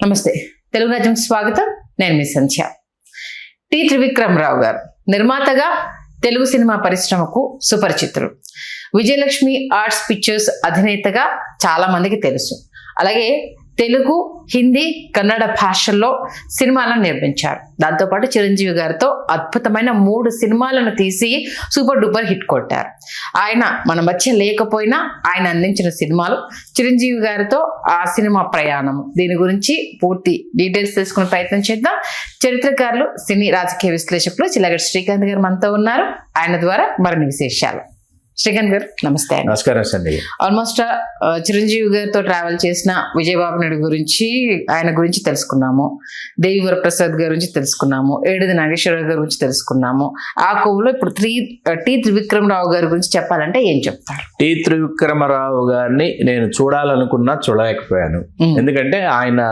నమస్తే, తెలుగు రాజ్యం స్వాగతం. నేను మీ సంధ్య. టి త్రివిక్రమరావు గారు నిర్మాతగా తెలుగు సినిమా పరిశ్రమకు సుపరిచితులు. విజయలక్ష్మి ఆర్ట్స్ పిక్చర్స్ అధినేతగా చాలా మందికి తెలుసు. అలాగే తెలుగు, హిందీ, కన్నడ భాషల్లో సినిమాలను నిర్మించారు. దాంతోపాటు చిరంజీవి గారితో అద్భుతమైన 3 సినిమాలను తీసి సూపర్ డూపర్ హిట్ కొట్టారు. ఆయన మన మధ్య లేకపోయినా ఆయన అందించిన సినిమాలు, చిరంజీవి గారితో ఆ సినిమా ప్రయాణం, దీని గురించి పూర్తి డీటెయిల్స్ తెలుసుకునే ప్రయత్నం చేద్దాం. చరిత్రకారులు, సినీ రాజకీయ విశ్లేషకులు చిల్లగడ్డ శ్రీకాంత్ గారు మనతో ఉన్నారు. ఆయన ద్వారా మరిన్ని విశేషాలు. శ్రీకాంత్ గారు నమస్తే. నమస్కారం అండి. ఆల్మోస్ట్ చిరంజీవి గారితో ట్రావెల్ చేసిన విజయబాబు నాయుడు గురించి, ఆయన గురించి తెలుసుకున్నాము. దేవివర ప్రసాద్ గారి గురించి తెలుసుకున్నాము. ఏడిది నాగేశ్వరరావు గారి గురించి తెలుసుకున్నాము. ఆ కొవ్వులో ఇప్పుడు టి త్రివిక్రమరావు గారి గురించి చెప్పాలంటే ఏం చెప్తారు? టి త్రివిక్రమరావు గారిని నేను చూడాలనుకున్నా చూడలేకపోయాను. ఎందుకంటే ఆయన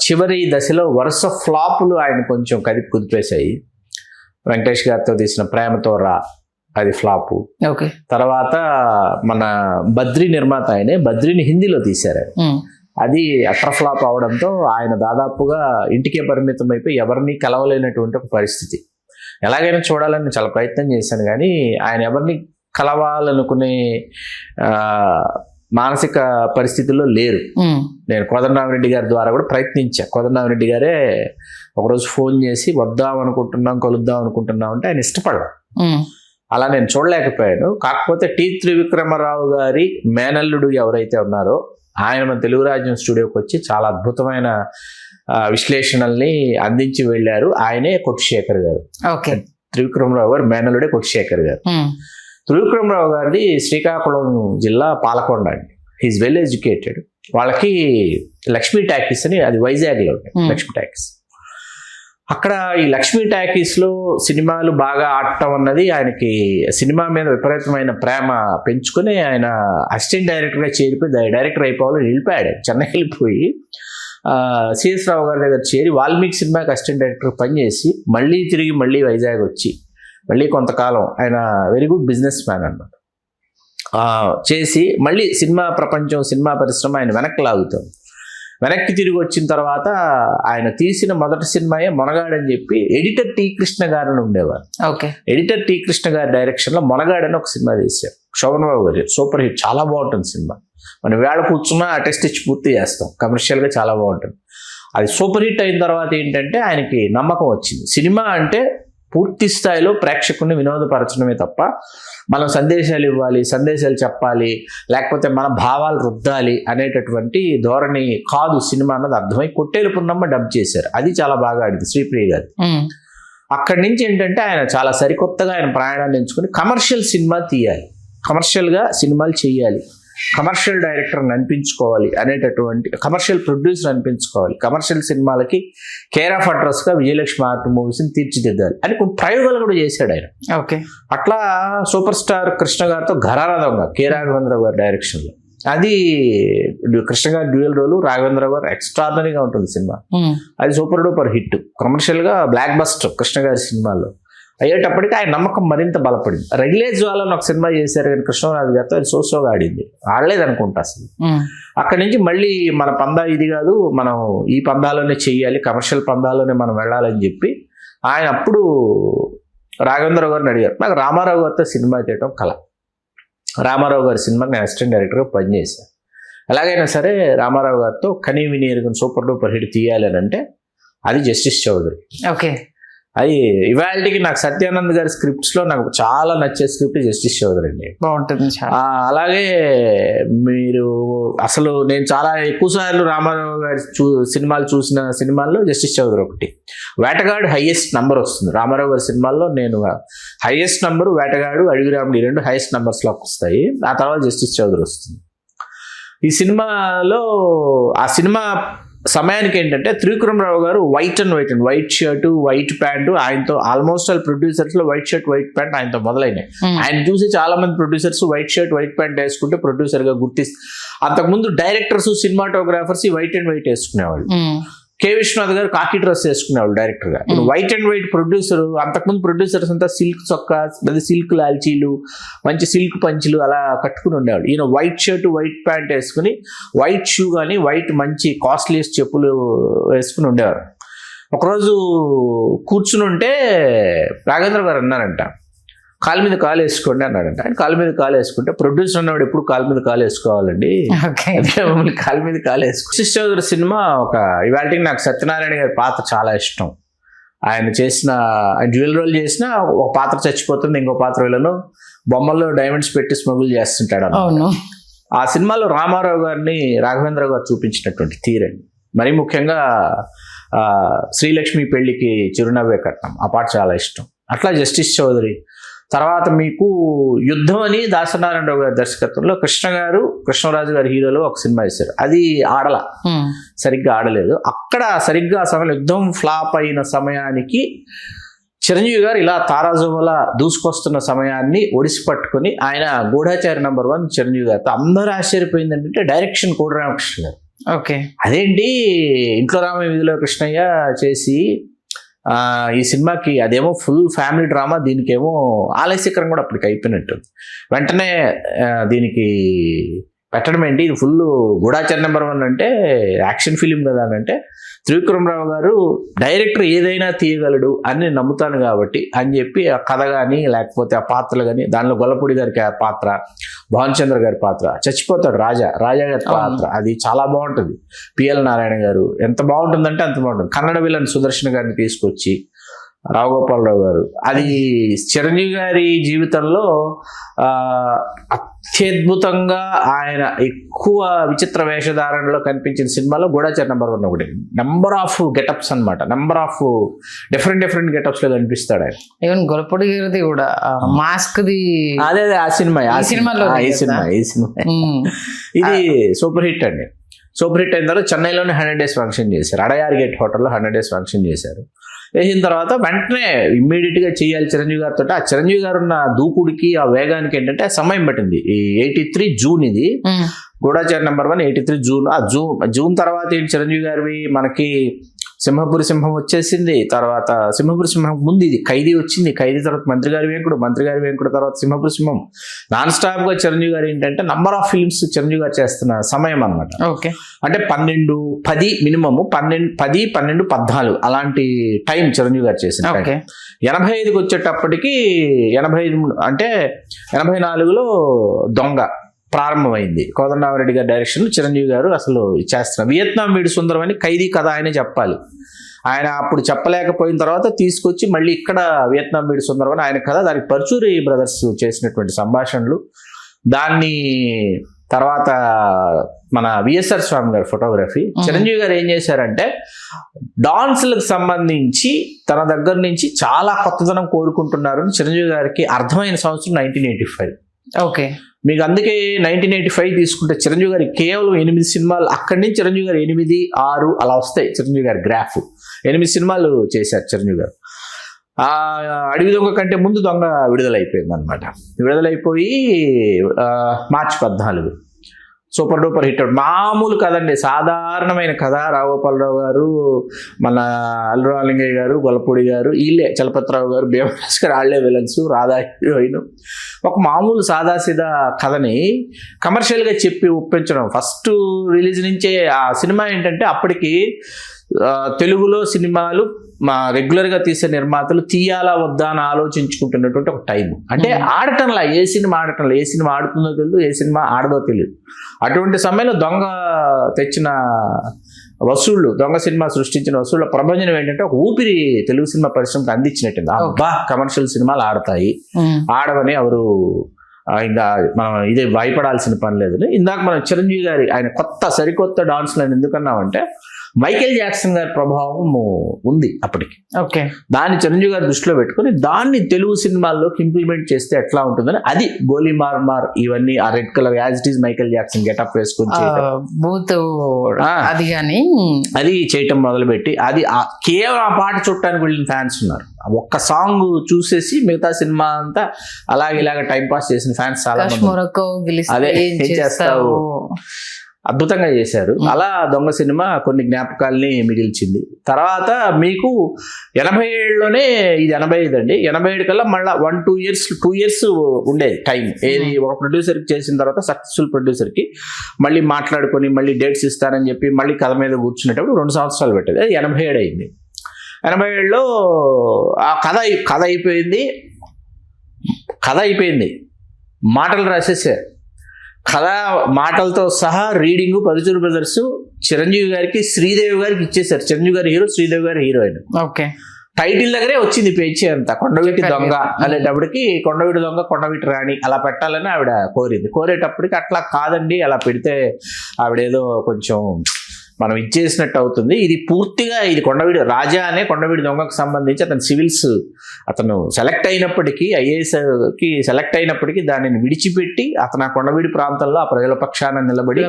చివరి దశలో వరుస ఫ్లాపులు ఆయన కొంచెం కుదిపేశాయి. వెంకటేష్ గారితో తీసిన ప్రేమతో రా, అది ఫ్లాపు. ఓకే. తర్వాత మన బద్రీ నిర్మాత ఆయనే, బద్రీని హిందీలో తీశారు. అది అట్ర ఫ్లాప్ అవడంతో ఆయన దాదాపుగా ఇంటికే పరిమితం అయిపోయి ఎవరిని కలవలేనటువంటి ఒక పరిస్థితి. ఎలాగైనా చూడాలని చాలా ప్రయత్నం చేశాను, కానీ ఆయన ఎవరిని కలవాలనుకునే మానసిక పరిస్థితుల్లో లేరు. నేను కోదండరామిరెడ్డి గారి ద్వారా కూడా ప్రయత్నించా. కోదండరామిరెడ్డి గారే ఒకరోజు ఫోన్ చేసి వద్దాం అనుకుంటున్నాం, కలుద్దాం అనుకుంటున్నాం అంటే ఆయన ఇష్టపడరు. అలా నేను చూడలేకపోయాను. కాకపోతే టి త్రివిక్రమరావు గారి మేనల్లుడు ఎవరైతే ఉన్నారో ఆయన మన తెలుగు రాజ్యం స్టూడియోకి వచ్చి చాలా అద్భుతమైన విశ్లేషణల్ని అందించి వెళ్ళారు. ఆయనే కొట్టిశేఖర్ గారు. త్రివిక్రమరావు గారు మేనల్లుడే కొట్టిశేఖర్ గారు. త్రివిక్రమరావు గారిది శ్రీకాకుళం జిల్లా పాలకొండ అండి. He's well educated. వాళ్ళకి లక్ష్మీ టాకీస్ అని, అది వైజాగ్లో ఉంటాయి లక్ష్మీ టాకీస్. అక్కడ ఈ లక్ష్మీ టాకీస్లో సినిమాలు బాగా ఆడటం అన్నది ఆయనకి, సినిమా మీద విపరీతమైన ప్రేమ పెంచుకొని ఆయన అసిస్టెంట్ డైరెక్టర్గా చేరిపోయి డైరెక్టర్ అయిపోవాలని వెళ్ళిపోయాడు. చెన్నై వెళ్ళిపోయి సిఎస్ రావు గారి దగ్గర చేరి వాల్మీకి సినిమాకి అసిస్టెంట్ డైరెక్టర్ పనిచేసి మళ్ళీ వైజాగ్ వచ్చి మళ్ళీ కొంతకాలం ఆయన వెరీ గుడ్ బిజినెస్ మ్యాన్ అన్నమాట చేసి మళ్ళీ సినిమా ప్రపంచం, సినిమా పరిశ్రమ ఆయన వెనక్కి లాగుతాం. వెనక్కి తిరిగి వచ్చిన తర్వాత ఆయన తీసిన మొదటి సినిమాయే మొనగాడని చెప్పి ఎడిటర్ టి కృష్ణ గారిని ఉండేవారు. ఎడిటర్ టి కృష్ణ గారి డైరెక్షన్లో మొనగాడని ఒక సినిమా తీశారు. శోభన్ బాబు గారు సూపర్ హిట్, చాలా బాగుంటుంది సినిమా. మనం వేళ కూర్చున్నా ఆ టెస్ట్ ఇచ్చి పూర్తి చేస్తాం. కమర్షియల్గా చాలా బాగుంటుంది. అది సూపర్ హిట్ అయిన తర్వాత ఏంటంటే ఆయనకి నమ్మకం వచ్చింది, సినిమా అంటే పూర్తి స్థాయిలో ప్రేక్షకుడిని వినోదపరచడమే తప్ప మనం సందేశాలు ఇవ్వాలి, సందేశాలు చెప్పాలి, లేకపోతే మన భావాలు రుద్దాలి అనేటటువంటి ధోరణి కాదు సినిమా అన్నది అర్థమై కొట్టేలు పున్నమ్మ డబ్ చేశారు. అది చాలా బాగా ఆడింది శ్రీప్రియ గారు. అక్కడి నుంచి ఏంటంటే ఆయన చాలా సరికొత్తగా ఆయన ప్రయాణాన్ని ఎంచుకుని కమర్షియల్ సినిమా తీయాలి, కమర్షియల్గా సినిమాలు చేయాలి, కమర్షియల్ డైరెక్టర్ని అనిపించుకోవాలి అనేటటువంటి, కమర్షియల్ ప్రొడ్యూసర్ అనిపించుకోవాలి, కమర్షియల్ సినిమాలకి కేర్ ఆఫ్ అడ్రస్గా విజయలక్ష్మి ఆర్ట్ మూవీస్ని తీర్చిదిద్దాలి అని కొన్ని ప్రయోగాలు కూడా చేశాడు ఆయన. అట్లా సూపర్ స్టార్ కృష్ణ గారితో ఘరానా దొంగ కె రాఘవేంద్రరావు గారి డైరెక్షన్లో, అది కృష్ణ గారి డ్యూయల్ రోలు, రాఘవేంద్రరావు గారు ఎక్స్ట్రాడనరీగా ఉంటుంది సినిమా. అది సూపర్ డూపర్ హిట్, కమర్షియల్గా బ్లాక్ బస్టర్ కృష్ణ గారి సినిమాల్లో అయ్యేటప్పటికి ఆయన నమ్మకం మరింత బలపడింది. రెగ్యులేజ్ వాళ్ళని ఒక సినిమా చేశారు కానీ కృష్ణరాజు గారితో అది సోగా ఆడింది, ఆడలేదు అనుకుంటా అసలు. అక్కడి నుంచి మళ్ళీ మన పందా ఇది కాదు, మనం ఈ పందాలోనే చెయ్యాలి, కమర్షియల్ పందాలోనే మనం వెళ్ళాలని చెప్పి ఆయన అప్పుడు రాఘవేంద్రరావు గారిని అడిగారు. నాకు రామారావు గారితో సినిమా చేయడం కళ. రామారావు గారి సినిమాకి నేను అసిస్టెంట్ డైరెక్టర్గా పనిచేశాను. ఎలాగైనా సరే రామారావు గారితో కనీ విని ఎరుగని సూపర్ డూపర్ హిట్ తీయాలి అని అంటే అది జస్టిస్ చౌదరి. అది ఇవాళకి నాకు సత్యానంద్ గారి స్క్రిప్ట్స్లో నాకు చాలా నచ్చే స్క్రిప్ట్ జస్టిస్ చౌదరి అండి. బాగుంటుంది. అలాగే మీరు అసలు నేను చాలా ఎక్కువ సార్లు రామారావు గారి సినిమాలు చూసిన సినిమాల్లో జస్టిస్ చౌదరి ఒకటి. వేటగాడు హైయెస్ట్ నంబర్ వస్తుంది రామారావు గారి సినిమాల్లో. నేను హైయెస్ట్ నంబరు వేటగాడు, అడవిరాముడు, ఈ 2 హైయెస్ట్ నంబర్స్లోకి వస్తాయి. ఆ తర్వాత జస్టిస్ చౌదరి వస్తుంది. ఈ సినిమాలో ఆ సినిమా సమయానికి ఏంటంటే Trivikrama Rao garu white shirt, white pant, ఆయనతో ఆల్మోస్ట్ ఆల్ ప్రొడ్యూసర్స్ లో వైట్ షర్ట్, వైట్ ప్యాంట్ ఆయనతో మొదలైనాయి. ఆయన చూసి చాలా మంది producers white shirt, white pant వేసుకుంటే ప్రొడ్యూసర్ గా గుర్తిస్తారు. అంతకుముందు డైరెక్టర్స్, సినిమాటోగ్రాఫర్స్ ఈ వైట్ అండ్ వైట్ వేసుకునేవాళ్ళు. K Vishwanath garu khaki dress వేసుకునేవాళ్ళు డైరెక్టర్ గా. ఇప్పుడు వైట్ అండ్ వైట్ ప్రొడ్యూసర్, అంతకుముందు ప్రొడ్యూసర్స్ అంతా సిల్క్ చొక్కా, సిల్క్ లాల్చీలు, మంచి సిల్క్ పంచులు అలా కట్టుకుని ఉండేవాళ్ళు. ఈయన వైట్ షర్ట్, వైట్ ప్యాంట్ వేసుకుని, వైట్ షూ కానీ, వైట్ మంచి కాస్ట్లీయెస్ట్ చెప్పులు వేసుకుని ఉండేవారు. ఒకరోజు కూర్చుని ఉంటే రాఘవేంద్ర గారు అన్నారంట, కాలు మీద కాలు వేసుకోండి అన్నాడంట. ఆయన కాలు మీద కాలు వేసుకుంటే, ప్రొడ్యూసర్ అన్నవాడు ఎప్పుడు కాలు మీద కాలు వేసుకోవాలండి, మమ్మల్ని కాలు మీద కాలు వేసుకో. వశిష్ఠ చౌదరి సినిమా ఒక ఇవాళకి నాకు సత్యనారాయణ గారి పాత్ర చాలా ఇష్టం. ఆయన డ్యూయల్ రోల్ చేసిన ఒక పాత్ర చచ్చిపోతుంది, ఇంకో పాత్ర వీళ్ళను బొమ్మల్లో డైమండ్స్ పెట్టి స్మగుల్ చేస్తుంటాడు. ఆ సినిమాలో రామారావు గారిని రాఘవేంద్ర గారు చూపించినటువంటి తీరండి. మరీ ముఖ్యంగా శ్రీలక్ష్మి పెళ్లికి చిరునవ్వే కట్నం, ఆ పాట చాలా ఇష్టం. అట్లా జస్టిస్ చౌదరి తర్వాత మీకు యుద్ధం అని దాసనారాయణరావు గారి దర్శకత్వంలో కృష్ణరాజు గారి హీరోలో ఒక సినిమా వేశారు. అది సరిగ్గా ఆడలేదు. అక్కడ సరిగ్గా ఆ సమయంలో యుద్ధం ఫ్లాప్ అయిన సమయానికి చిరంజీవి గారు ఇలా తారాజుమలా దూసుకొస్తున్న సమయాన్ని ఒడిసి పట్టుకుని ఆయన గూఢాచారి #1 చిరంజీవి గారితో అందరూ ఆశ్చర్యపోయింది ఏంటంటే డైరెక్షన్ కోడి రామకృష్ణ గారు. ఓకే, అదేంటి ఇంట్లో రామ వీధిలో కృష్ణయ్య చేసి ఈ సినిమాకి అదేమో ఫుల్ ఫ్యామిలీ డ్రామా, దీనికేమో ఆలస్యకరం కూడా అప్పటికి అయిపోయినట్టు, వెంటనే దీనికి పెట్టడం ఏంటి, ఇది ఫుల్ గూఢాచారి #1 అంటే యాక్షన్ ఫిలిం కదా అని అంటే, త్రివిక్రమరావు గారు డైరెక్టర్ ఏదైనా తీయగలడు అని నేను నమ్ముతాను కాబట్టి అని చెప్పి ఆ కథ కానీ లేకపోతే ఆ పాత్రలు కానీ, దానిలో గొల్లపూడి గారికి ఆ పాత్ర, భావన్ చంద్ర గారి పాత్ర, చచ్చిపోతాడు రాజా గారి పాత్ర, అది చాలా బాగుంటుంది. పిఎల్ నారాయణ గారు ఎంత బాగుంటుందంటే అంత బాగుంటుంది. కన్నడ విలన్ సుదర్శన్ గారిని తీసుకొచ్చి రావుగోపాలరావు గారు, అది చిరంజీవి గారి జీవితంలో అత్యద్భుతంగా ఆయన ఎక్కువ విచిత్ర వేషధారణలో కనిపించిన సినిమాలో గూఢాచారి #1 ఒకటి. నెంబర్ ఆఫ్ గెటప్స్ అనమాట, నెంబర్ ఆఫ్ డిఫరెంట్ గెటప్స్ లో కనిపిస్తాడు ఆయన. ఈవెన్ గొల్లపూడి గారిది కూడా మాస్క్ ది, అదే ఆ సినిమా ఇది సూపర్ హిట్ అండి. సూపర్ హిట్ అయిన తర్వాత చెన్నైలోనే 100 days ఫంక్షన్ చేశారు, అడయార్ గేట్ హోటల్లో 100 days ఫంక్షన్ చేశారు. వేసిన తర్వాత వెంటనే ఇమ్మీడియట్గా చేయాలి చిరంజీవి గారితో. ఆ చిరంజీవి గారు ఉన్న దూకుడికి ఆ వేగానికి ఏంటంటే సమయం పట్టింది. ఈ 83 జూన్ ఇది గూఢాచారి #1 83 జూన్. ఆ జూన్ తర్వాత ఏంటి చిరంజీవి గారివి మనకి సింహపురి సింహం వచ్చేసింది, తర్వాత సింహపురి సింహం ముందు ఇది ఖైదీ వచ్చింది, ఖైదీ తర్వాత మంత్రి గారి వేంకుడు తర్వాత సింహపురి సింహం. నాన్ స్టాప్ గా చిరంజీవి గారు ఏంటంటే నంబర్ ఆఫ్ ఫిల్మ్స్ చిరంజీవి గారు చేస్తున్న సమయం అనమాట. అంటే 12, 10 మినిమమ్ 10, 12, 14 అలాంటి టైం చిరంజీవి గారు చేసిన. 85కి వచ్చేటప్పటికి 85 అంటే 84లో దొంగ ప్రారంభమైంది. కోదండరామిరెడ్డి గారి డైరెక్షన్ చిరంజీవి గారు అసలు చేస్తున్నారు. వియత్నాం వీడి సుందరం అని ఖైదీ కథ ఆయనే చెప్పాలి. ఆయన అప్పుడు చెప్పలేకపోయిన తర్వాత తీసుకొచ్చి మళ్ళీ ఇక్కడ వియత్నాం వీడి సుందరం అని ఆయన కథ, దానికి పరుచూరి బ్రదర్స్ చేసినటువంటి సంభాషణలు, దాన్ని తర్వాత మన విఎస్ఆర్ స్వామి గారి ఫోటోగ్రఫీ. చిరంజీవి గారు ఏం చేశారంటే డాన్స్లకు సంబంధించి తన దగ్గర నుంచి చాలా కొత్తదనం కోరుకుంటున్నారు. చిరంజీవి గారికి అర్థమైన సంవత్సరం 1985. ఓకే, మీకు అందుకే 1985 తీసుకుంటే చిరంజీవి గారి కేవలం 8 సినిమాలు, అక్కడి నుంచి చిరంజీవి గారు 8, 6 అలా వస్తాయి. చిరంజీవి గారి గ్రాఫ్ 8 సినిమాలు చేశారు చిరంజీవి గారు. అడవి దొంగ కంటే ముందు దొంగ విడుదలైపోయింది అనమాట. విడుదలైపోయి మార్చి 14 సూపర్ డూపర్ హిట్. మామూలు కథండి, సాధారణమైన కథ. రావుగోపాలరావు గారు, మన అల్లురాలింగయ్య గారు, గొల్లపూడి గారు, వీళ్ళే చలపతిరావు గారు, భీమరాజ్ గారు, వాళ్ళే విలన్స్, రాధా హీరోయిన్. ఒక మామూలు సాదాసీదా కథని కమర్షియల్గా చెప్పి ఒప్పించడం. ఫస్ట్ రిలీజ్ నుంచే ఆ సినిమా ఏంటంటే అప్పటికి తెలుగులో సినిమాలు మా రెగ్యులర్గా తీసే నిర్మాతలు తీయాలా వద్దా అని ఆలోచించుకుంటున్నటువంటి ఒక టైం. అంటే ఆడటంలా, ఏ సినిమా ఆడుతుందో తెలియదు, ఏ సినిమా ఆడదో తెలియదు. అటువంటి సమయంలో దొంగ తెచ్చిన వసూళ్లు, దొంగ సినిమా సృష్టించిన వసూళ్ల ప్రభంజనం ఏంటంటే ఒక ఊపిరి తెలుగు సినిమా పరిశ్రమకు అందించినట్టుంది. అబ్బా కమర్షియల్ సినిమాలు ఆడతాయి, ఆడవని ఎవరు ఇంకా మనం ఇదే భయపడాల్సిన పని లేదు. ఇందాక మనం చిరంజీవి గారి ఆయన సరికొత్త డాన్స్లను ఎందుకన్నామంటే మైకేల్ జాక్సన్ గారి ప్రభావం ఉంది అప్పటికి. ఓకే, దాన్ని చిరంజీవి గారు దృష్టిలో పెట్టుకుని దాన్ని తెలుగు సినిమాల్లోకి ఇంప్లిమెంట్ చేస్తే ఎట్లా ఉంటుందని, అది గోలీ మార్ ఇవన్నీ ఆ red colour as it is Michael Jackson getup వేసుకొని అది చేయటం మొదలుపెట్టి, అది కేవలం ఆ పాట చూడటానికి వెళ్ళిన ఫ్యాన్స్ ఉన్నారు. ఒక్క సాంగ్ చూసేసి మిగతా సినిమా అంతా అలాగే టైం పాస్ చేసిన ఫ్యాన్స్ చాలా మంది. అదే ఏం చేస్తావు అద్భుతంగా చేశారు. అలా దొంగ సినిమా కొన్ని జ్ఞాపకాల్ని మిగిల్చింది. తర్వాత మీకు 87లోనే, ఇది 85 అండి, 87 కల్లా మళ్ళీ 2 ఇయర్స్ ఉండేది టైం. ఏది ఒక ప్రొడ్యూసర్కి చేసిన తర్వాత సక్సెస్ఫుల్ ప్రొడ్యూసర్కి మళ్ళీ మాట్లాడుకొని మళ్ళీ డేట్స్ ఇస్తానని చెప్పి మళ్ళీ కథ మీద కూర్చునేటప్పుడు 2 సంవత్సరాలు పెట్టేది. అది 87 అయింది. 87లో ఆ కథ అయిపోయింది, మాటలు రాసేసారు. కథ మాటలతో సహా రీడింగ్ పరుచూరు బ్రదర్స్ చిరంజీవి గారికి, శ్రీదేవి గారికి ఇచ్చేసారు. చిరంజీవి గారి హీరో, శ్రీదేవి గారి హీరోయిన్. ఓకే, టైటిల్ దగ్గరే వచ్చింది పేచీ అంతా. కొండవీటి దొంగ అనేటప్పటికి కొండవీటి దొంగ, కొండవీటి రాణి అలా పెట్టాలని ఆవిడ కోరేటప్పటికి అట్లా కాదండి, అలా పెడితే ఆవిడేదో కొంచెం మనం ఇచ్చేసినట్టు అవుతుంది. ఇది పూర్తిగా ఇది కొండవీడి రాజా అనే కొండవీడి దొంగకు సంబంధించి అతను సివిల్స్ అతను సెలెక్ట్ అయినప్పటికీ, ఐఏఎస్కి సెలెక్ట్ అయినప్పటికీ దానిని విడిచిపెట్టి అతను ఆ కొండవీడి ప్రాంతంలో ఆ ప్రజల పక్షాన నిలబడి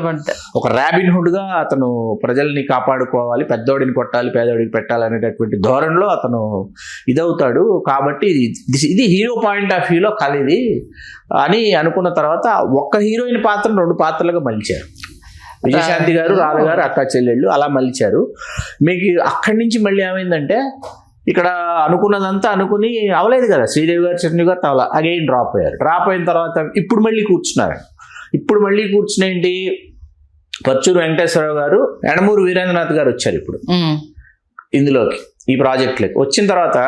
ఒక రాబిన్ హుడ్గా అతను ప్రజల్ని కాపాడుకోవాలి, పెద్దోడిని కొట్టాలి, పేదోడికి పెట్టాలి అనేటటువంటి ధోరణిలో అతను ఇదవుతాడు. కాబట్టి ఇది హీరో పాయింట్ ఆఫ్ వ్యూలో కథ ఇది అని అనుకున్న తర్వాత ఒక్క హీరోయిన్ పాత్రను 2 పాత్రలుగా మలిచారు. విజయశాంతి గారు, రాధ గారు అక్క చెల్లెళ్ళు అలా మలిచారు. మీకు అక్కడి నుంచి మళ్ళీ ఏమైందంటే, ఇక్కడ అనుకున్నదంతా అనుకుని అవలేదు కదా, శ్రీదేవి గారు, చిరంజీవి గారు తవల అగైన్ డ్రాప్ అయ్యారు. డ్రాప్ అయిన తర్వాత ఇప్పుడు మళ్ళీ కూర్చునేంటి, పర్చూరు వెంకటేశ్వరరావు గారు, యనమూరి వీరేంద్రనాథ్ గారు వచ్చారు ఇప్పుడు ఇందులోకి, ఈ ప్రాజెక్టులోకి. వచ్చిన తర్వాత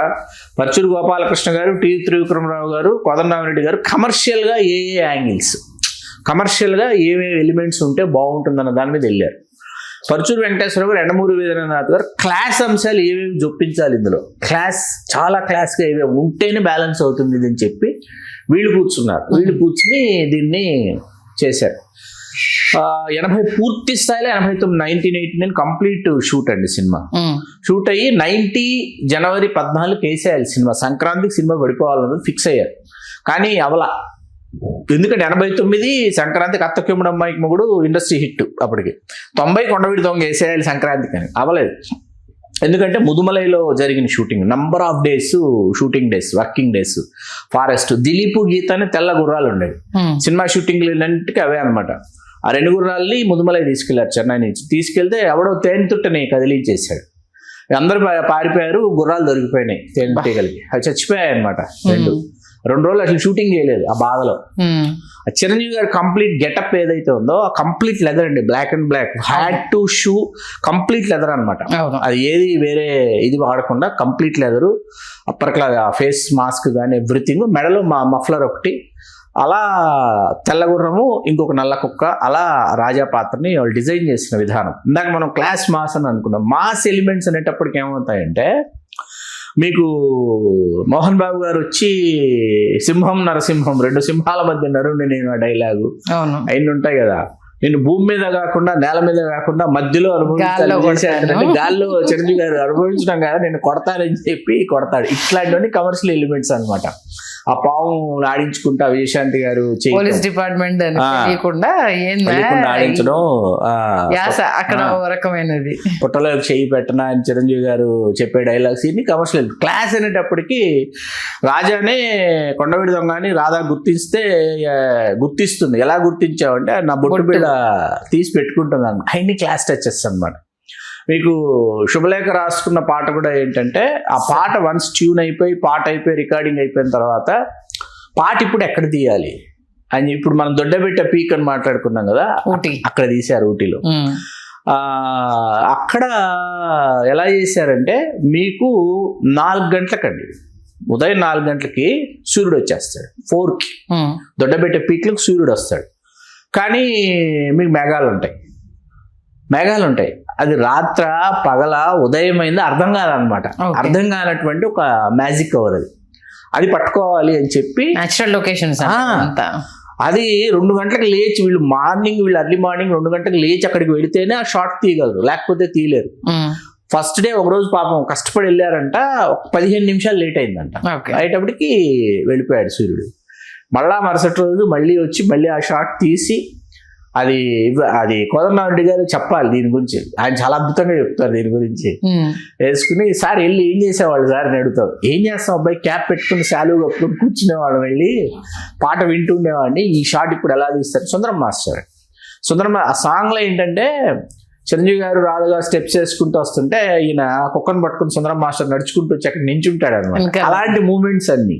పర్చూరు గోపాలకృష్ణ గారు, టి త్రివిక్రమరావు గారు, కోదండరామిరెడ్డి గారు కమర్షియల్గా ఏ యాంగిల్స్, కమర్షియల్గా ఏమేమి ఎలిమెంట్స్ ఉంటే బాగుంటుందన్న దాని మీద వెళ్ళారు. పర్చూరు వెంకటేశ్వర గారు, యనమూరి వీరేంద్రనాథ్ గారు క్లాస్ అంశాలు ఏమేమి జొప్పించాలి ఇందులో, చాలా క్లాస్గా ఏమేమి ఉంటేనే బ్యాలెన్స్ అవుతుంది అని చెప్పి వీళ్ళు కూర్చుని దీన్ని చేశారు. 80 పూర్తి స్థాయిలో 89 1989 కంప్లీట్ షూట్ అండి సినిమా. షూట్ అయ్యి 90 జనవరి 14 వేసేయాలి సినిమా, సంక్రాంతికి సినిమా పడిపోవాలన్నది ఫిక్స్ అయ్యారు. కానీ అవలా, ఎందుకంటే 89 సంక్రాంతికి అత్తకిమ్మడమ్మాయికి మొగుడు ఇండస్ట్రీ హిట్, అప్పటికి 90 కొండవీడి దొంగ వేసేయాలి సంక్రాంతికి అని అవ్వలేదు. ఎందుకంటే ముదుమలైలో జరిగిన shooting, number of days shooting days, working days, forest, Dilip Geetha అని తెల్ల గుర్రాలు ఉండేవి. సినిమా షూటింగ్లు ఇలాంటికి అవే అనమాట. ఆ 2 గుర్రాలని ముదుమలై తీసుకెళ్లారు, చెన్నై నుంచి. తీసుకెళ్తే ఎవడో తేనెతుట్టని కదిలించేశాడు. అందరూ పారిపోయారు, గుర్రాలు దొరికిపోయినాయి తేనెటీగలకి, అవి చచ్చిపోయాయి అనమాట. 2 రోజులు అసలు షూటింగ్ చేయలేదు ఆ బాధలో. చిరంజీవి గారు కంప్లీట్ గెటప్ ఏదైతే ఉందో ఆ కంప్లీట్ లెదర్ అండి, black and black, head to shoe, complete leather అనమాట. అది ఏది వేరే ఇది వాడకుండా complete leather, upper class face mask కానీ ఎవ్రీథింగ్, మెడలో మఫ్లర్ ఒకటి, అలా తెల్లగుర్రము, ఇంకొక నల్ల కుక్క, అలా రాజా పాత్రని వాళ్ళు డిజైన్ చేసిన విధానం. ఇందాక మనం క్లాస్ మాస్ అని అనుకున్నాం. మాస్ ఎలిమెంట్స్ అనేటప్పటికి ఏమవుతాయంటే, మీకు మోహన్ బాబు గారు వచ్చి సింహం నరసింహం, 2 సింహాల మధ్య నరుణ్ణి నేను ఆ డైలాగు అయిన ఉంటాయి కదా, నేను భూమి మీద కాకుండా నేల మీద కాకుండా మధ్యలో అనుభవించాలి, గాల్లో చిరంజీవి గారు అనుభవించడం కదా, నేను కొడతానని చెప్పి కొడతాడు. ఇట్లాంటివన్నీ కమర్షియల్ ఎలిమెంట్స్ అనమాట. ఆ పాము ఆడించుకుంటా విజయశాంతి గారు పోలీస్ డిపార్ట్మెంట్ ఆడించడం, అక్కడ రకమైనది పుట్టలో చెయ్యి పెట్టనా అని చిరంజీవి గారు చెప్పే డైలాగ్స్, ఇన్ని కమర్షియల్. క్లాస్ అనేటప్పటికి రాజానే కొండవీడి దొంగ అని రాధా గుర్తిస్తుంది. ఎలా గుర్తించావంటే, నా బొట్టు బిళ్ళ తీసి పెట్టుకుంటుంది అన్నమాట. అన్ని క్లాస్ టచెస్ అనమాట. మీకు శుభలేఖ రాసుకున్న పాట కూడా ఏంటంటే, ఆ పాట వన్స్ ట్యూన్ అయిపోయి రికార్డింగ్ అయిపోయిన తర్వాత పాట ఇప్పుడు ఎక్కడ తీయాలి అని, ఇప్పుడు మనం దొడ్డబెట్ట పీక్ అని మాట్లాడుకున్నాం కదా, అక్కడ తీశారు ఊటీలో. అక్కడ ఎలా చేశారంటే, మీకు 4 గంటలకండి, ఉదయం 4 గంటలకి సూర్యుడు వచ్చేస్తాడు. 4కి దొడ్డబెట్ట పీక్లకు సూర్యుడు వస్తాడు. కానీ మీకు మేఘాలు ఉంటాయి. అది రాత్ర పగల ఉదయమైంది అర్థం కాదనమాట. అర్థం కానటువంటి ఒక మ్యాజిక్ కవర్ అది పట్టుకోవాలి అని చెప్పి నేచురల్ లొకేషన్స్ అది 2 గంటలకు లేచి వీళ్ళు అర్లీ మార్నింగ్ 2 గంటలకు లేచి అక్కడికి వెళితేనే ఆ షాట్ తీయగలరు, లేకపోతే తీయలేరు. ఫస్ట్ డే ఒక రోజు పాపం కష్టపడి వెళ్ళారంట, 15 నిమిషాలు లేట్ అయిందంట. అయ్యేటప్పటికి వెళ్ళిపోయాడు సూర్యుడు. మళ్ళా మరుసటి రోజు మళ్ళీ వచ్చి మళ్ళీ ఆ షాట్ తీసి, అది కోదండరామిరెడ్డి గారు చెప్పాలి దీని గురించి, ఆయన చాలా అద్భుతంగా చెప్తారు దీని గురించి. వేసుకుని, సార్ వెళ్ళి ఏం చేసేవాళ్ళు సార్ అని అడుగుతారు. ఏం చేస్తాం అబ్బాయి, క్యాప్ పెట్టుకుని శాలువు కప్పుకుని కూర్చునేవాడు, వెళ్ళి పాట వింటుండేవాడిని. ఈ షాట్ ఇప్పుడు ఎలా తీస్తారు, సుందరం సుందరం ఆ సాంగ్లో ఏంటంటే చిరంజీవి గారు రాధగా స్టెప్స్ వేసుకుంటూ వస్తుంటే ఈయన కుక్కను పట్టుకుని సుందరం మాస్టర్ నడుచుకుంటూ వచ్చి అక్కడ నించుంటాడు అనమాట. అలాంటి మూమెంట్స్ అన్ని,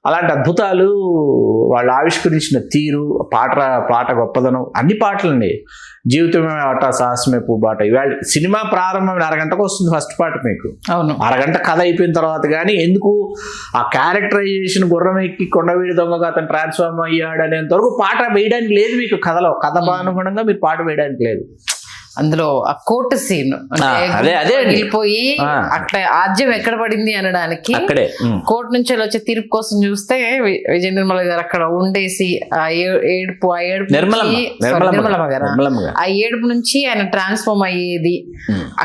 అలాంటి అద్భుతాలు వాళ్ళు ఆవిష్కరించిన తీరు, పాట గొప్పదనం, అన్ని పాటలండి. జీవితమే ఆట, సాహసమే పూబాట. ఇవాళ సినిమా ప్రారంభమైన అరగంటకు వస్తుంది ఫస్ట్ పాట మీకు. అవును, అరగంట కథ అయిపోయిన తర్వాత కానీ ఎందుకు ఆ క్యారెక్టరైజేషన్ గుర్రం ఎక్కి కొండవీడి దొంగగా అతను ట్రాన్స్ఫార్మ్ అయ్యాడు అనేంత వరకు పాట వేయడానికి లేదు మీకు. కథలో కథ అనుగుణంగా మీరు పాట వేయడానికి లేదు. అందులో ఆ కోర్టు సీన్ అదే వెళ్ళిపోయి అట్లా ఆజ్యం ఎక్కడ పడింది అనడానికి కోర్టు నుంచి వచ్చే తీర్పు కోసం చూస్తే విజయ నిర్మల గారు అక్కడ ఉండేసి ఆ ఏడుపు నిర్మలమ్మ గారు ఆ ఏడుపు నుంచి ఆయన ట్రాన్స్ఫార్మ్ అయ్యేది,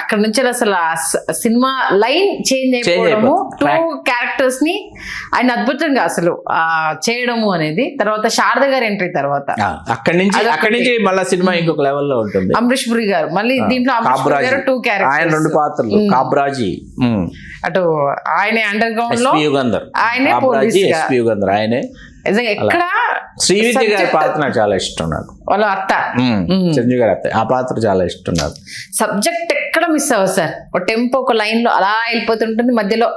అక్కడ నుంచి అసలు ఆ సినిమా లైన్ చేంజ్ అయిపోవడము, టూ క్యారెక్టర్స్ ని ఆయన అద్భుతంగా అసలు చేయడము అనేది. తర్వాత శారద గారి ఎంట్రీ తర్వాత అక్కడి నుంచి మళ్ళీ సినిమా ఇంకొక లెవెల్లో ఉంటుంది. అమరీష్ పురి గారు మళ్ళీ దీంట్లో టూ క్యారెక్టర్స్, 2 పాత్రలు, కాబ్రాజీ అటు ఆయనే అండర్ గ్రౌండ్ లో, ఆయనే పోలీస్ ఆయనే. ఎక్కడ శ్రీవిద్య గారి పాత్ర నాకు చాలా ఇష్టం. నాకు వాళ్ళ అత్త, చిరంజీవి గారి అత్త, ఆ పాత్ర చాలా ఇష్టం నాకు. సబ్జెక్ట్ ఎక్కడ మిస్ అవ్వదు సార్. ఒక టెంపో ఒక లైన్ లో అలా వెళ్ళిపోతుంటుంది, మధ్యలో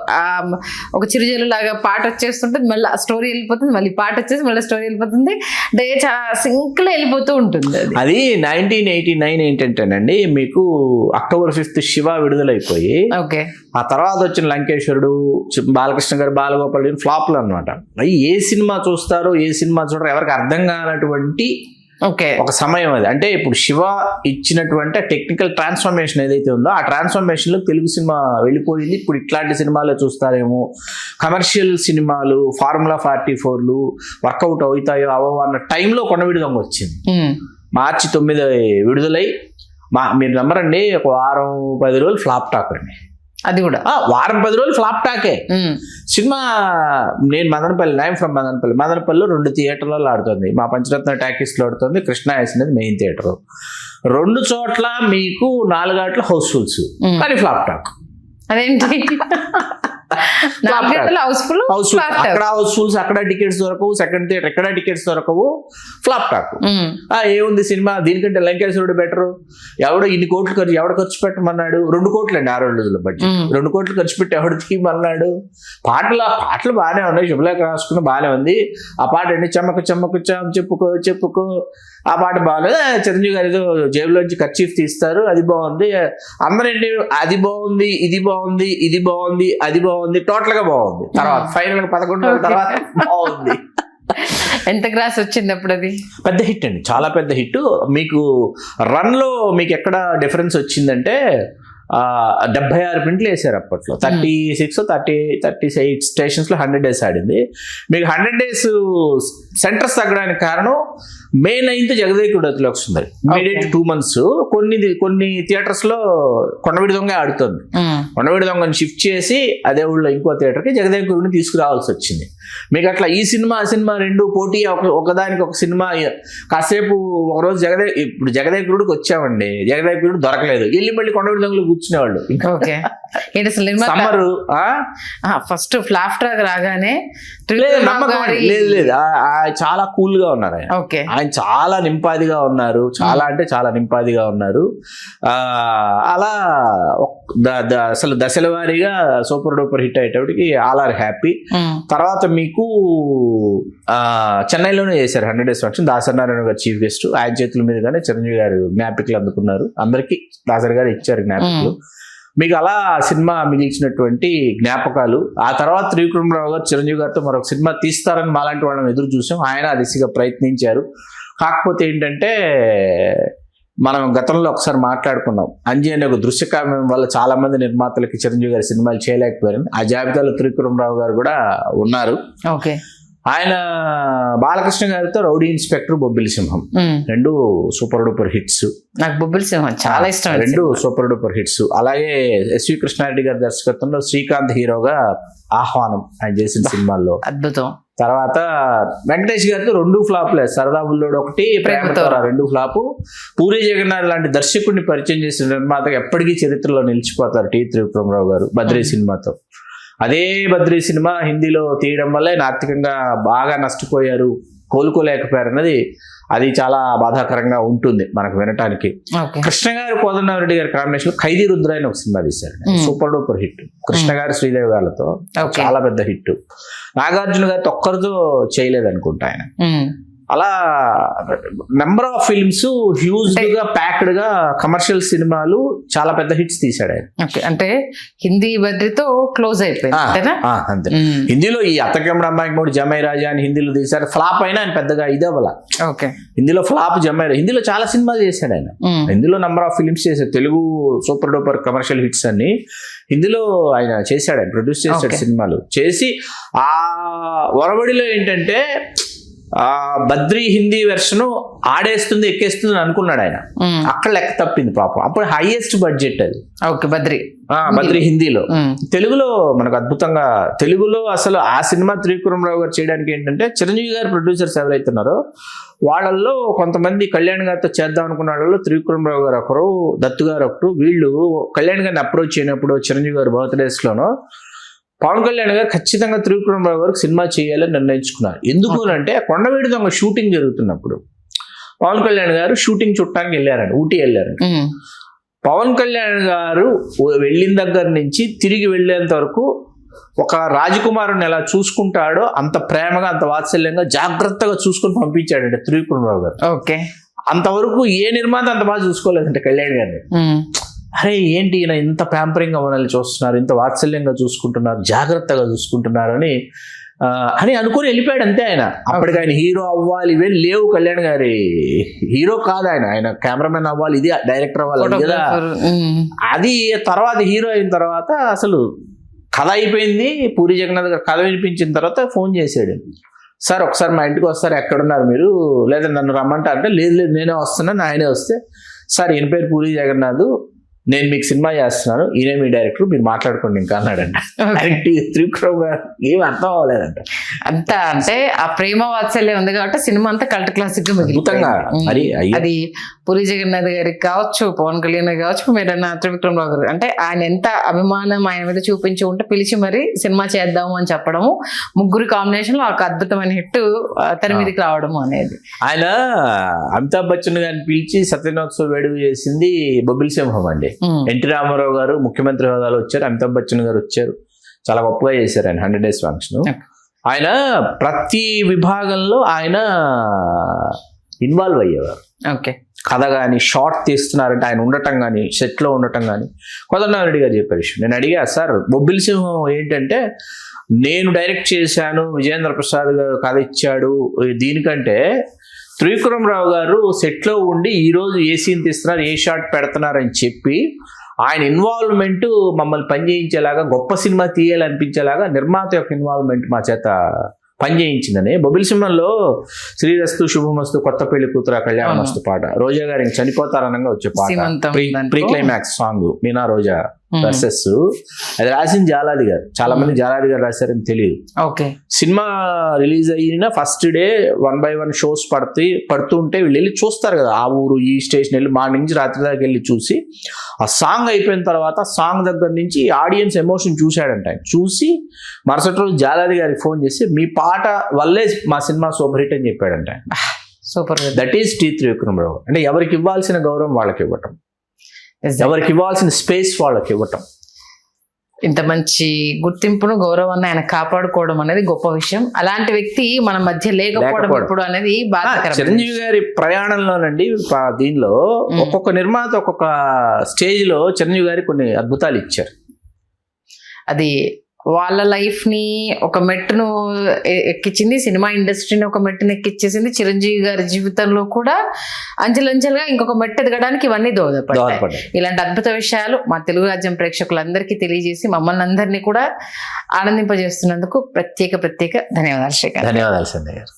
ఒక చిరుజలు లాగా పాట వచ్చేస్తుంటుంది, మళ్ళీ స్టోరీ వెళ్ళిపోతుంది, మళ్ళీ పాట వచ్చేసి మళ్ళీ స్టోరీ వెళ్ళిపోతుంది. అంటే చాలా సింక్ లో వెళ్ళిపోతూ ఉంటుంది. అది 1989 ఏంటంటేనండి, మీకు October 5th శివ విడుదలైపోయి ఆ తర్వాత వచ్చిన లంకేశ్వరుడు, బాలకృష్ణ గారు, బాలగోపాల్ ఫ్లాప్లు అనమాట. అవి ఏ సినిమా చూస్తారో ఏ సినిమా చూడరో ఎవరికి అర్థం కానటువంటి ఒక సమయం అది. అంటే ఇప్పుడు శివ ఇచ్చినటువంటి టెక్నికల్ ట్రాన్స్ఫర్మేషన్ ఏదైతే ఉందో ఆ ట్రాన్స్ఫర్మేషన్ లో తెలుగు సినిమా వెళ్ళిపోయింది. ఇప్పుడు ఇట్లాంటి సినిమాలే చూస్తారేమో, కమర్షియల్ సినిమాలు, ఫార్ములా 44లు వర్కౌట్ అవుతాయో అవో అన్న టైంలో కొండవీడి దొంగ వచ్చింది. March 9 విడుదలై మీరు నమ్మరండి, ఒక వారం 10 రోజులు ఫ్లాప్ టాక్ అండి. అది కూడా వారం 10 రోజులు ఫ్లాప్ టాకే సినిమా. నేను మదనపల్లిలో 2 థియేటర్లలో ఆడుతుంది. మా పంచరత్న టాకీస్లో ఆడుతుంది, కృష్ణ అనేది మెయిన్ థియేటర్. 2 చోట్ల మీకు 4 ఆటలు హౌస్ఫుల్స్, కానీ ఫ్లాప్ టాక్. అదేంటి అక్కడ హౌస్ఫుల్స్, అక్కడ టికెట్స్ దొరకవు. సెకండ్ థియేటర్ ఎక్కడ టికెట్స్ దొరకవు, ఫ్లాప్ టాక్. ఏముంది సినిమా, దీనికంటే లంకేశ్వరుడు బెటరు. ఇన్ని కోట్లు ఎవడు ఖర్చు పెట్టమన్నాడు? 2 కోట్లు అండి ఆ రోజుల్లో బడ్జెట్. 2 కోట్లు ఖర్చు పెట్టి ఎవడు తీయమన్నాడు? పాటలు బాగానే ఉన్నాయి, శుభలేఖ రాసుకున్న బాగానే ఉంది. ఆ పాట అండి, చెమ్మకు చెమ్మకు చెప్పుకో ఆ పాట బాగాలేదు. చిరంజీవి గారు ఏదో జేబులోంచి కర్చీఫ్ తీస్తారు, అది బాగుంది. అందరండి అది బాగుంది, ఇది బాగుంది, ఇది బాగుంది, అది బాగుంది, టోటల్ గా బాగుంది. తర్వాత ఫైనల్ 11 రోజుల తర్వాత బాగుంది. ఎంత క్లాస్ వచ్చింది అప్పుడు? అది పెద్ద హిట్ అండి, చాలా పెద్ద హిట్. మీకు రన్ లో మీకు ఎక్కడ డిఫరెన్స్ వచ్చిందంటే 76 ప్రింట్లు వేసారు అప్పట్లో. 36 38 స్టేషన్స్ లో 100 days ఆడింది. మీకు 100 days సెంటర్స్ తగ్గడానికి కారణం May 9th జగదేకుడు అతిలోకి వస్తుంది. ఇమీడియట్ 2 months కొన్ని థియేటర్స్ లో కొండవీడి దొంగ ఆడుతుంది. కొండవీడి దొంగని షిఫ్ట్ చేసి అదే ఊళ్ళో ఇంకో థియేటర్కి జగదేకుడిని తీసుకురావాల్సి వచ్చింది. మీకు అట్లా ఈ సినిమా ఆ సినిమా 2 పోటీ, ఒకదానికి ఒక సినిమా. కాసేపు ఒకరోజు ఇప్పుడు జగదేకుడికి వచ్చామండి, జగదేకుడు దొరకలేదు, వెళ్ళి మళ్ళీ కొండవీడి దొంగలు కూర్చునేవాళ్ళు. సమ్మరు ఫస్ట్ ఫ్లాప్ టాక్ రాగానే లేదు చాలా కూల్ గా ఉన్నారు ఆయన చాలా నింపాదిగా ఉన్నారు, చాలా అంటే చాలా నింపాదిగా ఉన్నారు. అలా అసలు దశల వారీగా సూపర్ డూపర్ హిట్ అయ్యేటప్పటికి ఆల్ ఆర్ హ్యాపీ. తర్వాత మీకు చెన్నైలోనే చేశారు 100 days ఫంక్షన్. దాసనారాయణ గారు చీఫ్ గెస్ట్, ఆయన చేతుల మీదుగానే చిరంజీవి గారు జ్ఞాపికలు అందుకున్నారు. అందరికీ దాసరి గారు ఇచ్చారు జ్ఞాపికలు. మీకు అలా సినిమా మిగిల్చినటువంటి జ్ఞాపకాలు. ఆ తర్వాత త్రివిక్రమరావు గారు చిరంజీవి గారితో మరొక సినిమా తీస్తారని మాలాంటి వాళ్ళని ఎదురు చూసాం. ఆయన ఆ దిశగా ప్రయత్నించారు. కాకపోతే ఏంటంటే మనం గతంలో ఒకసారి మాట్లాడుకున్నాం, అంజీ అనే ఒక దృశ్యకావ్యం వల్ల చాలా మంది నిర్మాతలకి చిరంజీవి గారి సినిమాలు చేయలేకపోయారు. ఆ జాబితాలో త్రివిక్రమరావు గారు కూడా ఉన్నారు. ఆయన బాలకృష్ణ గారితో రౌడీ ఇన్స్పెక్టర్, బొబ్బిలి సింహం 2 సూపర్ డూపర్ హిట్స్. నాకు బొబ్బిలి సింహం చాలా ఇష్టం. 2 సూపర్ డూపర్ హిట్స్. అలాగే ఎస్వి కృష్ణారెడ్డి గారి దర్శకత్వంలో శ్రీకాంత్ హీరోగా ఆహ్వానం ఆయన చేసిన సినిమాల్లో అద్భుతం. తర్వాత వెంకటేష్ గారితో 2 ఫ్లాప్లే, సరదా బుల్లోడు 1, ప్రేమతోరా 2 ఫ్లాపు. పూరి జగన్నాథ్ లాంటి దర్శకుడిని పరిచయం చేసిన నిర్మాతగా ఎప్పటికీ చరిత్రలో నిలిచిపోతారు టి త్రివిక్రమరావు గారు బద్రీ సినిమాతో. అదే బద్రీ సినిమా హిందీలో తీయడం వల్ల ఆర్థికంగా బాగా నష్టపోయారు, కోలుకోలేకపోయారు అన్నది అది చాలా బాధాకరంగా ఉంటుంది మనకు వినటానికి. ఓకే. కృష్ణ గారు కోదండరామిరెడ్డి గారి కాంబినేషన్ లో ఖైదీ రుద్ర అని ఒక సినిమా తీశారు, సూపర్ డూపర్ హిట్. కృష్ణ గారు శ్రీదేవి గారితో ఓకే. చాలా పెద్ద హిట్. నాగార్జున గారితో ఒక్కరితో చేయలేదు అనుకుంటా ఆయన. అలా నెంబర్ ఆఫ్ ఫిల్మ్స్ హ్యూజ్ గా ప్యాక్డ్ గా కమర్షియల్ సినిమాలు చాలా పెద్ద హిట్స్ తీశాడు ఆయన. ఓకే. అంటే హిందీ బద్రితో క్లోజ్ అయిపోయింది అంతేనా? అంతే. హిందీలో ఈ అత్తకెమ్మడు అమ్మాయికి మూడు జమై రాజా అని హిందీలో తీశారు, ఫ్లాప్ అయినా ఆయన పెద్దగా ఇదవ్వాల. ఓకే. హిందీలో ఫ్లాప్ జమై, హిందీలో చాలా సినిమాలు చేశాడు ఆయన. హిందీలో నెంబర్ ఆఫ్ ఫిల్మ్స్ చేశాడు, Telugu super duper commercial hits అన్ని హిందీలో ఆయన చేశాడు, ఆయన ప్రొడ్యూస్ చేశాడు సినిమాలు చేసి. ఆ ఒరబడిలో ఏంటంటే బద్రీ హిందీ వెర్షన్ ఆడేస్తుంది ఎక్కేస్తుంది అని అనుకున్నాడు ఆయన, అక్కడ లెక్క తప్పింది పాపం. అప్పుడు హైయెస్ట్ బడ్జెట్ అది. ఓకే. బద్రీ హిందీలో. తెలుగులో మనకు అద్భుతంగా, తెలుగులో అసలు ఆ సినిమా త్రివిక్రమరావు గారు చేయడానికి ఏంటంటే చిరంజీవి గారు ప్రొడ్యూసర్స్ ఎవరైతే ఉన్నారో వాళ్ళల్లో కొంతమంది కళ్యాణ్ గారితో చేద్దాం అనుకున్న వాళ్ళలో త్రివిక్రమరావు గారు ఒకరు, దత్తు గారు ఒకరు. వీళ్ళు కళ్యాణ్ గారిని అప్రోచ్ అయినప్పుడు చిరంజీవి గారు బర్త్డేస్ లోనో పవన్ కళ్యాణ్ గారు ఖచ్చితంగా త్రివిక్రమరావు గారికి సినిమా చేయాలని నిర్ణయించుకున్నారు. ఎందుకు అంటే కొండవీడి దొంగ షూటింగ్ జరుగుతున్నప్పుడు పవన్ కళ్యాణ్ గారు షూటింగ్ చుట్టానికి వెళ్ళారండి, ఊటీ వెళ్ళారండి. పవన్ కళ్యాణ్ గారు వెళ్ళిన దగ్గర నుంచి తిరిగి వెళ్ళేంత వరకు ఒక రాజకుమారుని ఎలా చూసుకుంటాడో అంత ప్రేమగా, అంత వాత్సల్యంగా, జాగ్రత్తగా చూసుకుని పంపించాడండి త్రివిక్రమరావు గారు. ఓకే. అంతవరకు ఏ నిర్మాత అంత బాగా చూసుకోలేదంటే కళ్యాణ్ గారిని. అరే ఏంటి ఈయన ఇంత ప్యాంపరింగ్ గా మనల్ని చూస్తున్నారు, ఇంత వాత్సల్యంగా చూసుకుంటున్నారు, జాగ్రత్తగా చూసుకుంటున్నారు అని అనుకుని వెళ్ళిపోయాడు అంతే. ఆయన అప్పటికి ఆయన హీరో అవ్వాలి ఇవేం లేవు, కళ్యాణ్ గారి హీరో కాదు ఆయన, ఆయన కెమెరామెన్ అవ్వాలి, ఇది డైరెక్టర్ అవ్వాలి కదా. అది తర్వాత హీరో అయిన తర్వాత అసలు కథ అయిపోయింది. పూరి జగన్నాథ్ గారు కథ వినిపించిన తర్వాత ఫోన్ చేశాడు, సార్ ఒకసారి మా ఇంటికి వస్తారు, ఎక్కడున్నారు మీరు, లేదా నన్ను రమ్మంటారు అంటే, లేదు లేదు నేనే వస్తున్నాను. ఆయనే వస్తే, సార్ ఈయన పేరు పూరి జగన్నాథ్, నేను మీకు సినిమా చేస్తున్నాను, ఈయనే మీ డైరెక్టర్, మీరు మాట్లాడుకోండి ఇంకా అన్నాడంట. త్రివిక్రమ్ గారు ఏం అర్థం అవ్వలేదంట. అంతా అంటే ఆ ప్రేమ వాత్సల్యం ఉంది కాబట్టి సినిమా అంతా కల్ట్ క్లాసిక్ గా మిగిలిపోయింది. మరి అది పూరి జగన్నాథ్ గారికి కావచ్చు, పవన్ కళ్యాణ్ గారికి, మీరన్న త్రివిక్రమరావు గారు, అంటే ఆయన ఎంత అభిమానం ఆయన మీద చూపించి ఉంటే పిలిచి మరి సినిమా చేద్దాము అని చెప్పడము, ముగ్గురు కాంబినేషన్ లో ఒక అద్భుతమైన హిట్ తెర మీదకి రావడము అనేది. ఆయన అమితాబ్ బచ్చన్ గారిని పిలిచి సత్యనోత్సవ వేడుక చేసింది బొబ్బిలి సింహం అండి. ఎన్టీ రామారావు గారు ముఖ్యమంత్రి హోదాలో వచ్చారు, అమితాబ్ బచ్చన్ గారు వచ్చారు, చాలా గొప్పగా చేశారు ఆయన 100 days ఫంక్షన్. ఆయన ప్రతి విభాగంలో ఆయన ఇన్వాల్వ్ అయ్యేవారు. ఓకే. కథ కానీ షార్ట్ తీస్తున్నారంటే ఆయన ఉండటం కానీ, సెట్ లో ఉండటం కానీ. కోదండరామిరెడ్డి గారు చెప్పే విషయం నేను అడిగా, సార్ బొబ్బిలి సింహం ఏంటంటే నేను డైరెక్ట్ చేశాను, విజయేంద్ర ప్రసాద్ గారు కథ ఇచ్చాడు, దీనికంటే త్రివిక్రమరావు గారు సెట్లో ఉండి ఈరోజు ఏ సీన్ తీస్తున్నారు, ఏ షాట్ పెడుతున్నారని చెప్పి ఆయన ఇన్వాల్వ్మెంట్ మమ్మల్ని పనిచేయించేలాగా, గొప్ప సినిమా తీయాలనిపించేలాగా నిర్మాత యొక్క ఇన్వాల్వ్మెంట్ మా చేత పనిచేయించిందని. బొబ్బిలి సింహంలో శ్రీరస్తు శుభమస్తు, కొత్త పెళ్లి కూతురు, కళ్యాణమస్తు పాట, రోజా గారు ఇంక చనిపోతారనంగా వచ్చే పాట, ప్రీ క్లైమాక్స్ సాంగ్ మీనా రోజా వర్సెస్, అది రాసింది జాలాది గారు. చాలా మంది జాలాది గారు రాశారని తెలియదు. సినిమా రిలీజ్ అయిన ఫస్ట్ డే 1 by 1 షోస్ పడుతుంటే వీళ్ళు వెళ్ళి చూస్తారు కదా, ఆ ఊరు ఈ స్టేషన్ వెళ్ళి మార్నింగ్ నుంచి రాత్రి దాకా వెళ్ళి చూసి, ఆ సాంగ్ అయిపోయిన తర్వాత సాంగ్ దగ్గర నుంచి ఆడియన్స్ ఎమోషన్ చూశాడంట. ఆయన చూసి మరుసటి రోజు జాలాది గారికి ఫోన్ చేసి మీ పాట వల్లే మా సినిమా సూపర్ హిట్ అని చెప్పాడంట. Super. That is T Trivikrama Rao అంటే ఎవరికి ఇవ్వాల్సిన గౌరవం వాళ్ళకి ఇవ్వటం, ఎవరికి ఇవ్వాల్సిన స్పేస్ వాళ్ళకి ఇవ్వటం. ఇంత మంచి గుర్తింపును, గౌరవాన్ని ఆయన కాపాడుకోవడం అనేది గొప్ప విషయం. అలాంటి వ్యక్తి మన మధ్య లేకపోవడం ఇప్పుడు అనేది బాధాకరం. చిరంజీవి గారి ప్రయాణంలోనండి దీనిలో ఒక్కొక్క నిర్మాత ఒక్కొక్క స్టేజ్ లో చిరంజీవి గారి కొన్ని అద్భుతాలు ఇచ్చారు. అది వాళ్ళ లైఫ్ ని ఒక మెట్టును ఎక్కించింది, సినిమా ఇండస్ట్రీని ఒక మెట్టును ఎక్కిచ్చేసింది. చిరంజీవి గారి జీవితంలో కూడా అంచెలంచెలుగా ఇంకొక మెట్టు ఎదగడానికి ఇవన్నీ దోహదపడ్డాయి. ఇలాంటి అద్భుత విషయాలు మా తెలుగు రాజ్యం ప్రేక్షకులందరికీ తెలియజేసి మమ్మల్ని అందరినీ కూడా ఆనందింపజేస్తున్నందుకు ప్రత్యేక ధన్యవాదాలు శ్రీకాంత్. ధన్యవాదాలు సంధ్య గారు.